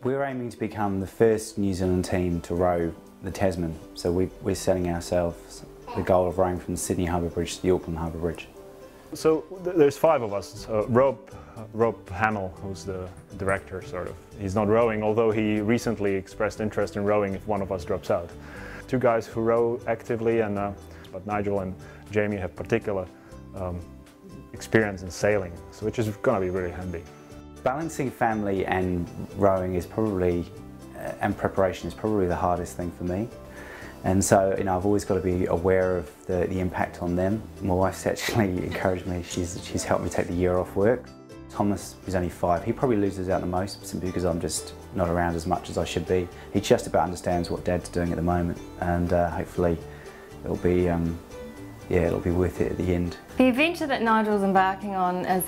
We're aiming to become the first New Zealand team to row the Tasman, so we're setting ourselves the goal of rowing from the Sydney Harbour Bridge to the Auckland Harbour Bridge. So there's 5 of us. Rob Hamill, who's the director, sort of. He's not rowing, although he recently expressed interest in rowing if one of us drops out. 2 guys who row actively, but Nigel and Jamie have particular experience in sailing, so which is going to be really handy. Balancing family and rowing is probably, and preparation is probably the hardest thing for me. And so, I've always got to be aware of the impact on them. My wife's actually encouraged me, she's helped me take the year off work. Thomas is only 5, he probably loses out the most simply because I'm just not around as much as I should be. He just about understands what Dad's doing at the moment, and hopefully it'll be worth it at the end. The adventure that Nigel's embarking on is,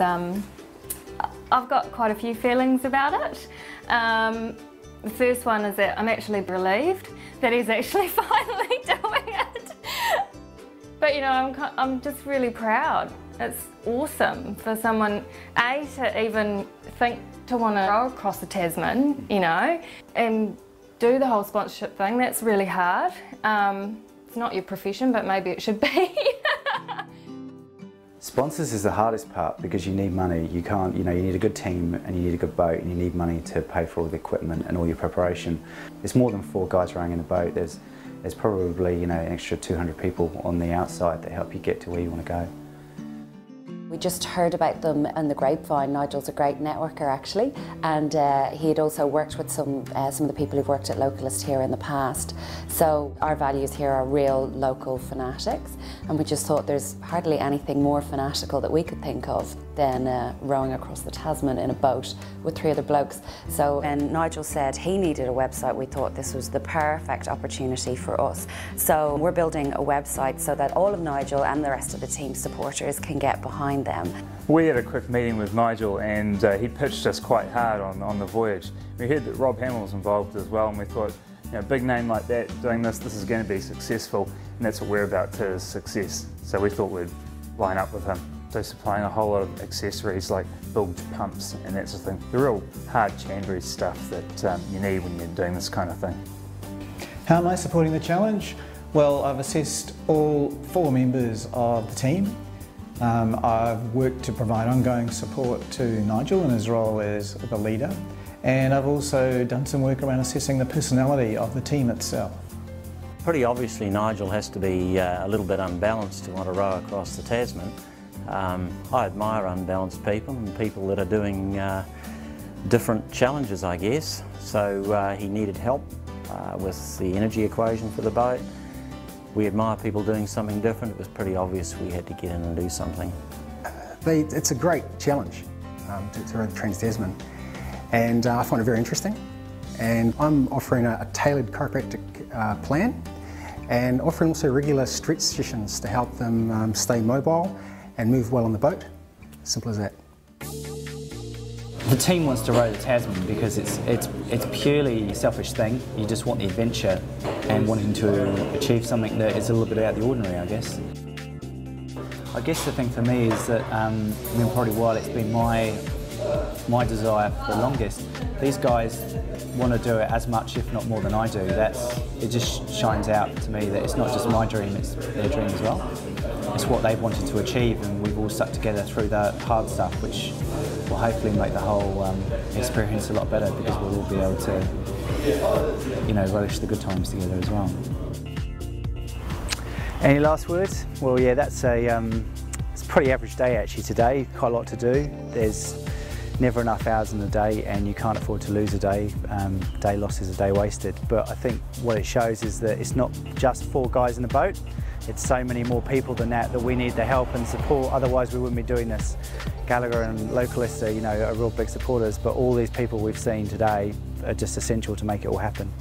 I've got quite a few feelings about it. The first one is that I'm actually relieved that he's actually finally doing it. But I'm just really proud. It's awesome for someone, A, to even think to want to row across the Tasman, and do the whole sponsorship thing. That's really hard. It's not your profession, but maybe it should be. Sponsors is the hardest part because you need money. You can't, you need a good team and you need a good boat and you need money to pay for all the equipment and all your preparation. It's more than 4 guys rowing in a boat. There's probably, an extra 200 people on the outside that help you get to where you want to go. We just heard about them in the grapevine. Nigel's a great networker actually, and he had also worked with some of the people who've worked at Localist here in the past. So our values here are real local fanatics, and we just thought there's hardly anything more fanatical that we could think of than rowing across the Tasman in a boat with 3 other blokes. So when Nigel said he needed a website, we thought this was the perfect opportunity for us. So we're building a website so that all of Nigel and the rest of the team supporters can get behind them. We had a quick meeting with Nigel, and he pitched us quite hard on the voyage. We heard that Rob Hamill was involved as well, and we thought, a big name like that doing this is going to be successful, and that's what we're about to, is success. So we thought we'd line up with him. So supplying a whole lot of accessories like bilge pumps and that sort of thing. The real hard chandlery stuff that you need when you're doing this kind of thing. How am I supporting the challenge? Well, I've assessed all 4 members of the team. I've worked to provide ongoing support to Nigel in his role as the leader, and I've also done some work around assessing the personality of the team itself. Pretty obviously Nigel has to be a little bit unbalanced to want to row across the Tasman. I admire unbalanced people and people that are doing different challenges, I guess. So he needed help with the energy equation for the boat. We admire people doing something different. It was pretty obvious we had to get in and do something. It's a great challenge to row the Trans-Tasman, and I find it very interesting. And I'm offering a tailored chiropractic plan, and offering also regular stretch sessions to help them stay mobile and move well on the boat. Simple as that. The team wants to row the Tasman because it's purely a selfish thing. You just want the adventure and wanting to achieve something that is a little bit out of the ordinary, I guess. I guess the thing for me is that, probably while it's been my desire for the longest, these guys want to do it as much, if not more than I do. It just shines out to me that it's not just my dream, it's their dream as well. It's what they've wanted to achieve, and we've all stuck together through the hard stuff, which will hopefully make the whole experience a lot better, because we'll all be able to, relish the good times together as well. Any last words? Well, yeah, it's a pretty average day actually today. Quite a lot to do. There's never enough hours in the day, and you can't afford to lose a day. Day lost is a day wasted. But I think what it shows is that it's not just 4 guys in the boat. It's so many more people than that we need the help and support, otherwise we wouldn't be doing this. Gallagher and Localist are real big supporters, but all these people we've seen today are just essential to make it all happen.